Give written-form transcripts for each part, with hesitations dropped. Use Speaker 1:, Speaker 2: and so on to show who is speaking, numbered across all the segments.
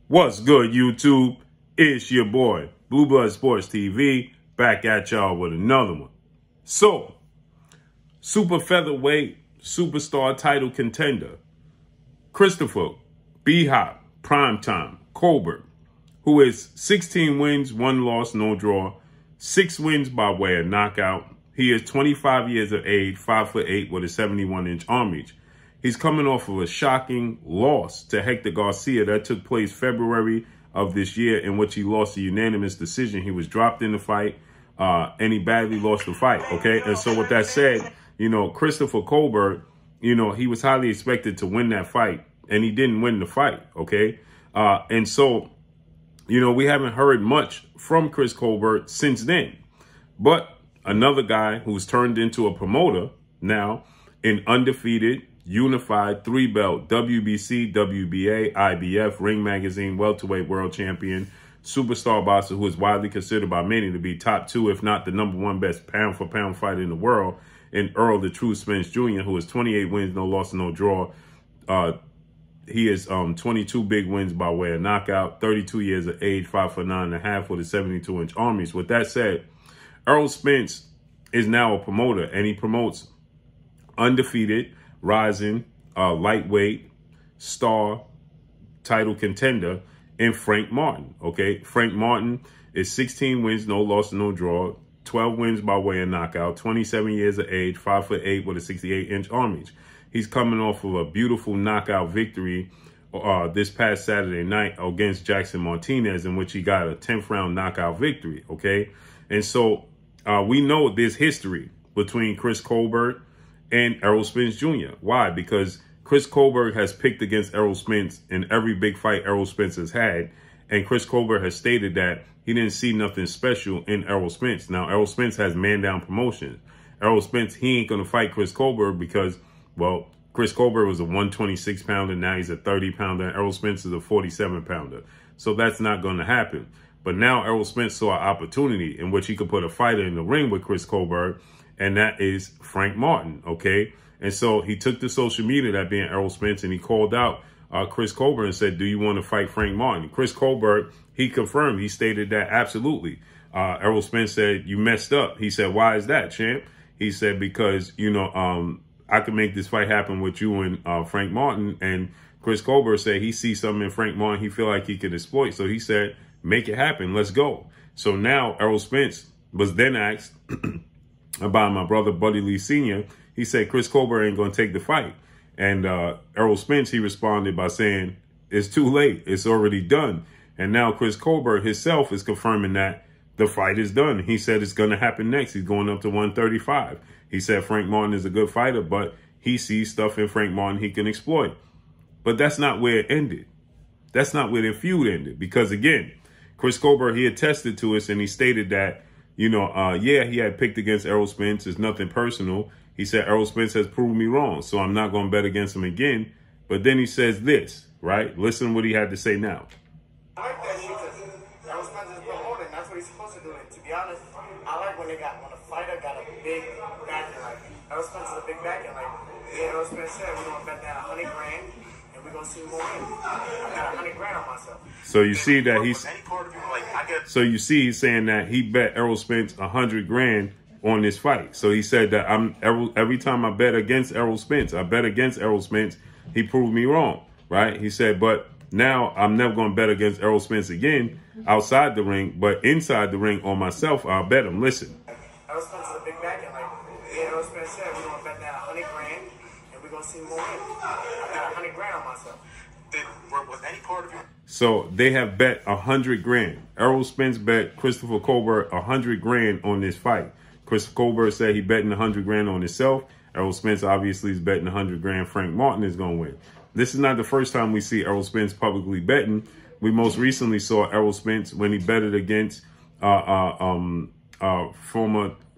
Speaker 1: What's good, YouTube? It's your boy, Blue Blood Sports TV, back at y'all with another one. So, super featherweight, superstar title contender, Christopher B-Hop, Primetime, Colbert, who is 16 wins, 1 loss, no draw, 6 wins by way of knockout. He is 25 years of age, 5'8", with a 71-inch arm reach. He's coming off of a shocking loss to Hector Garcia that took place February of this year, in which he lost a unanimous decision. He was dropped in the fight, and he badly lost the fight, okay? And so with that said, you know, Christopher Colbert, you know, he was highly expected to win that fight, and he didn't win the fight, okay? And so, you know, we haven't heard much from Chris Colbert since then. But another guy who's turned into a promoter now in undefeated, unified 3-belt WBC, WBA, IBF, Ring Magazine, welterweight world champion, superstar boxer who is widely considered by many to be top 2, if not the #1 best pound-for-pound fighter in the world, in ERROL the True Spence Jr., who has 28 wins, no loss, no draw. He has 22 big wins by way of knockout, 32 years of age, 5'9.5" with a 72-inch arm reach. With that said, ERROL Spence is now a promoter, and he promotes undefeated, rising, lightweight, star, title contender in Frank Martin, okay? Frank Martin is 16 wins, no loss, no draw, 12 wins by way of knockout, 27 years of age, 5'8" with a 68-inch arm reach. He's coming off of a beautiful knockout victory this past Saturday night against Jackson Martinez, in which he got a 10th round knockout victory, okay? And so we know there's history between Chris Colbert and ERROL Spence Jr. Why? Because Chris Colbert has picked against ERROL Spence in every big fight ERROL Spence has had. And Chris Colbert has stated that he didn't see nothing special in ERROL Spence. Now, ERROL Spence has man-down promotions. ERROL Spence, he ain't going to fight Chris Colbert because, well, Chris Colbert was a 126-pounder. Now he's a 30-pounder. And ERROL Spence is a 47-pounder. So that's not going to happen. But now ERROL Spence saw an opportunity in which he could put a fighter in the ring with Chris Colbert, and that is Frank Martin, okay? And so he took to social media, that being ERROL Spence, and he called out Chris Colbert and said, do you want to fight Frank Martin? Chris Colbert, he confirmed, he stated that absolutely. ERROL Spence said, you messed up. He said, why is that, champ? He said, because, you know, I can make this fight happen with you and Frank Martin. And Chris Colbert said he sees something in Frank Martin he feel like he could exploit. So he said, make it happen. Let's go. So now ERROL Spence was then asked about my brother Buddy Lee Sr. He said Chris Colbert ain't going to take the fight. And ERROL Spence, he responded by saying, it's too late. It's already done. And now Chris Colbert himself is confirming that the fight is done. He said it's going to happen next. He's going up to 135. He said Frank Martin is a good fighter, but he sees stuff in Frank Martin he can exploit. But that's not where it ended. That's not where the feud ended. Because, again, Chris Colbert, he attested to us, and he stated that, you know, yeah, he had picked against ERROL Spence. It's nothing personal. He said, ERROL Spence has proved me wrong, so I'm not going to bet against him again. But then he says this, right? Listen what he had to say now.
Speaker 2: I like that shit because ERROL Spence is promoting. That's what he's supposed to do. And to be honest, I like when a fighter got a big backing. Like, ERROL Spence is a big backing. Like, yeah, ERROL Spence said, we're going to bet that 100 grand. We're going to see more wins. I got 100 grand on myself.
Speaker 1: So you see that he's he's saying that he bet ERROL Spence 100 grand on this fight. So he said that every time I bet against ERROL Spence, he proved me wrong, right? He said, but now I'm never going to bet against ERROL Spence again outside the ring, but inside the ring on myself, I'll bet him. Listen.
Speaker 2: ERROL Spence is a big backing. Like, yeah, ERROL Spence said, we're going to bet that 100 grand. We're going to see more wins. I got 100 grand on myself. Was any part of you?
Speaker 1: So they have bet 100 grand. ERROL Spence bet Christopher Colbert 100 grand on this fight. Chris Colbert said he betting 100 grand on himself. ERROL Spence obviously is betting 100 grand Frank Martin is going to win. This is not the first time we see ERROL Spence publicly betting. We most recently saw ERROL Spence when he betted against former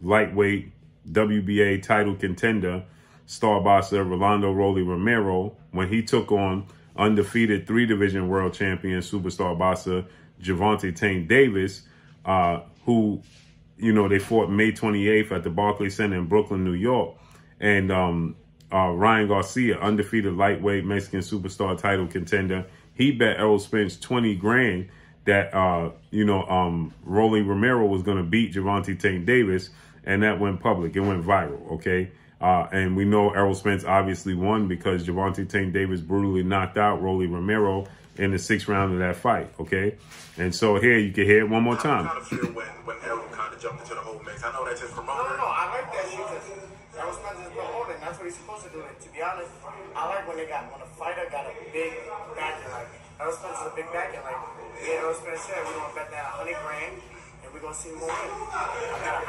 Speaker 1: lightweight WBA title contender, star boxer Rolando Rolly Romero, when he took on undefeated 3-division world champion superstar boxer Gervonta Tank Davis, who, you know, they fought May 28th at the Barclays Center in Brooklyn, New York. And Ryan Garcia, undefeated lightweight Mexican superstar title contender, he bet Errol Spence 20 grand that, Rolly Romero was going to beat Gervonta Tank Davis, and that went public. It went viral, okay? And we know Errol Spence obviously won because Gervonta Tank Davis brutally knocked out Rolly Romero in the 6th round of that fight, okay? And so here, you can hear it one more time.
Speaker 3: How do you feel when Errol kind of jumped into the whole mix? I know that's his promoter.
Speaker 2: No, I like that shit because Errol Spence is promoting. That's what he's supposed to do. And to be honest, I like when a fighter got a big backer. Like, Errol Spence is a big backer. Like, Errol Spence said, we're going to bet that 100 grand and we're going to see more win. I got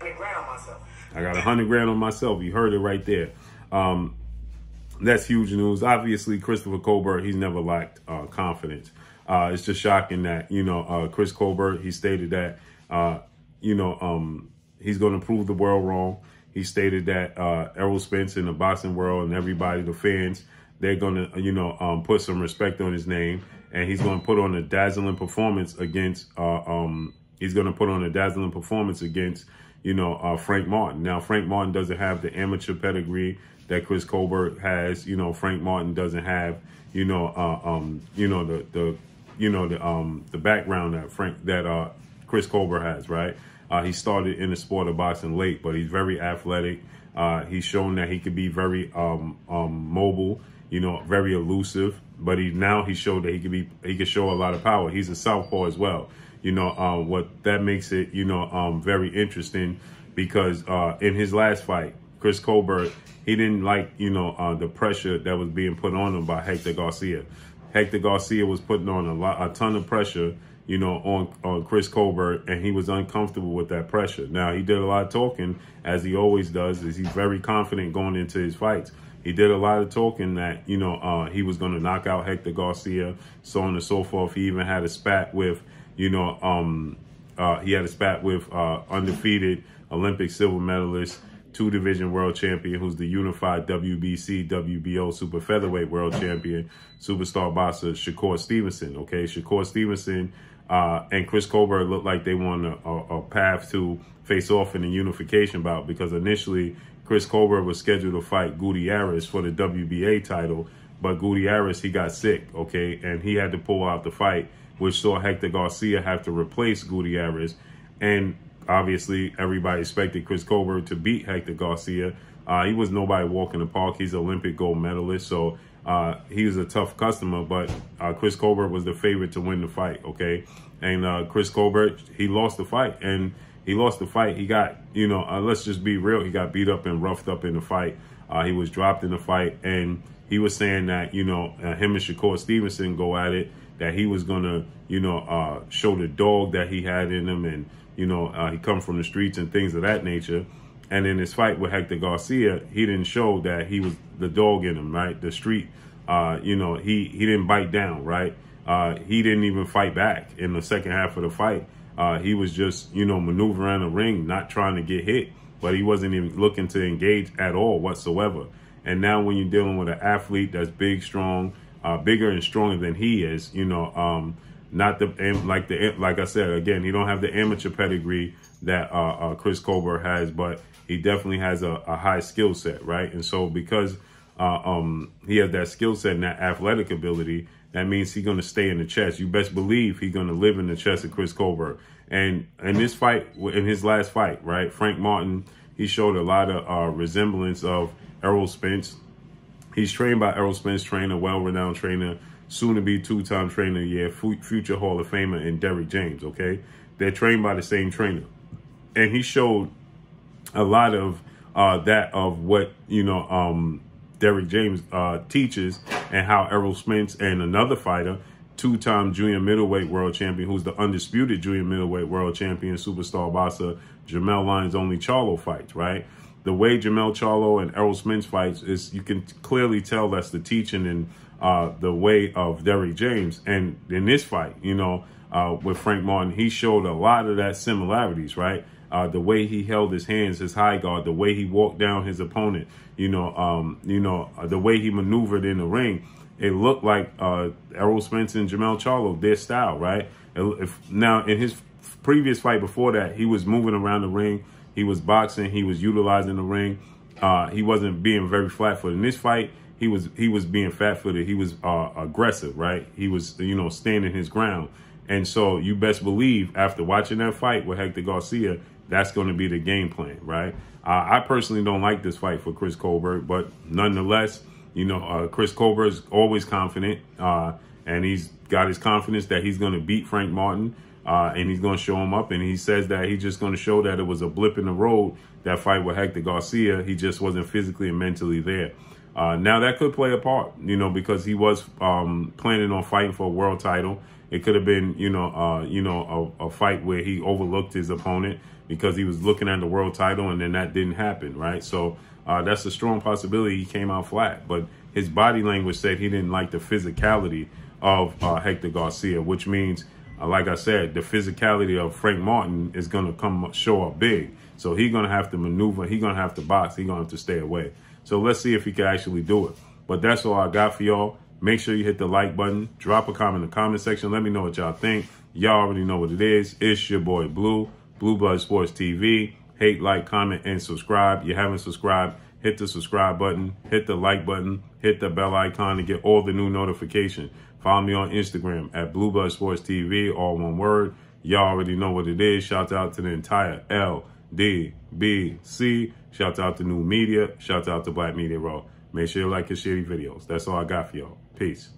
Speaker 2: 100 grand on myself.
Speaker 1: I got 100 grand on myself. You heard it right there. That's huge news. Obviously, Christopher Colbert, he's never lacked confidence. It's just shocking that, Chris Colbert, he stated that, he's going to prove the world wrong. He stated that Errol Spence in the boxing world and everybody, the fans, they're going to, put some respect on his name. And he's going to put on a dazzling performance against, Frank Martin. Now, Frank Martin doesn't have the amateur pedigree that Chris Colbert has. Frank Martin doesn't have, the background that Chris Colbert has, right? He started in the sport of boxing late, but he's very athletic. He's shown that he could be very mobile, very elusive. But he showed that he could show a lot of power. He's a southpaw as well. What that makes it, very interesting because in his last fight, Chris Colbert, he didn't like, the pressure that was being put on him by Hector Garcia. Hector Garcia was putting on a ton of pressure, on Chris Colbert, and he was uncomfortable with that pressure. Now, he did a lot of talking, as he always does, he's very confident going into his fights. He did a lot of talking that, he was going to knock out Hector Garcia, so on and so forth. He even had a spat with, undefeated Olympic silver medalist, 2-division world champion, who's the unified WBC, WBO super featherweight world champion, superstar boxer Shakur Stevenson. Okay, Shakur Stevenson and Chris Colbert looked like they won a path to face off in a unification bout because initially Chris Colbert was scheduled to fight Gutierrez for the WBA title, but Gutierrez, he got sick, okay, and he had to pull out the fight, which saw Hector Garcia have to replace Gutierrez. And obviously, everybody expected Chris Colbert to beat Hector Garcia. He was nobody walk in the park. He's an Olympic gold medalist, so he was a tough customer, but Chris Colbert was the favorite to win the fight, okay? And Chris Colbert, he lost the fight, and he lost the fight. He got, let's just be real, he got beat up and roughed up in the fight. He was dropped in the fight, and he was saying that, him and Shakur Stevenson go at it, that he was going to, show the dog that he had in him, and, he come from the streets and things of that nature. And in his fight with Hector Garcia, he didn't show that he was the dog in him, right? The street, he didn't bite down, right? He didn't even fight back in the second half of the fight. He was just, maneuvering the ring, not trying to get hit, but he wasn't even looking to engage at all whatsoever. And now when you're dealing with an athlete that's big, strong, bigger and stronger than he is, not like I said, again, he don't have the amateur pedigree that Chris Colbert has, but he definitely has a high skill set, right? And so because he has that skill set and that athletic ability, that means he's going to stay in the chest. You best believe he's going to live in the chest of Chris Colbert. And in this fight, in his last fight, right, Frank Martin, he showed a lot of resemblance of Errol Spence. He's trained by Errol Spence trainer, well-renowned trainer, soon-to-be 2-time trainer of the year, future Hall of Famer, and Derrick James, okay? They're trained by the same trainer. And he showed a lot of that of what, Derrick James teaches, and how Errol Spence and another fighter, 2-time junior middleweight world champion, who's the undisputed junior middleweight world champion, superstar boxer, Jermell Lyons only Charlo fights, right? The way Jermell Charlo and Errol Spence fights is, you can clearly tell that's the teaching and the way of Derrick James. And in this fight, with Frank Martin, he showed a lot of that similarities, right? The way he held his hands, his high guard, the way he walked down his opponent, the way he maneuvered in the ring, it looked like Errol Spence and Jermell Charlo, their style, right? Now, in his previous fight before that, he was moving around the ring, he was boxing, he was utilizing the ring, he wasn't being very flat-footed. In this fight, he was being fat-footed. He was aggressive, right? He was, you know, standing his ground. And so you best believe after watching that fight with Hector Garcia, that's going to be the game plan, right? I personally don't like this fight for Chris Colbert, but nonetheless, you know, Chris Colbert is always confident, and he's got his confidence that he's going to beat Frank Martin, and he's going to show him up. And he says that he's just going to show that it was a blip in the road, that fight with Hector Garcia. He just wasn't physically and mentally there. Now, that could play a part, you know, because he was planning on fighting for a world title. It could have been, a fight where he overlooked his opponent because he was looking at the world title, and then that didn't happen, right? So that's a strong possibility he came out flat. But his body language said he didn't like the physicality of Hector Garcia, which means, like I said, the physicality of Frank Martin is going to show up big. So he's going to have to maneuver. He's going to have to box. He's going to have to stay away. So let's see if he can actually do it. But that's all I got for y'all. Make sure you hit the like button. Drop a comment in the comment section. Let me know what y'all think. Y'all already know what it is. It's your boy Blue, Blue Blood Sports TV. Hate, like, comment, and subscribe. You haven't subscribed, hit the subscribe button, hit the like button, hit the bell icon to get all the new notifications. Follow me on Instagram at Blue Blood Sports TV, all one word. Y'all already know what it is. Shout out to the entire LDBC. Shout out to New Media. Shout out to Black Media Raw. Make sure you like and share these videos. That's all I got for y'all. Peace.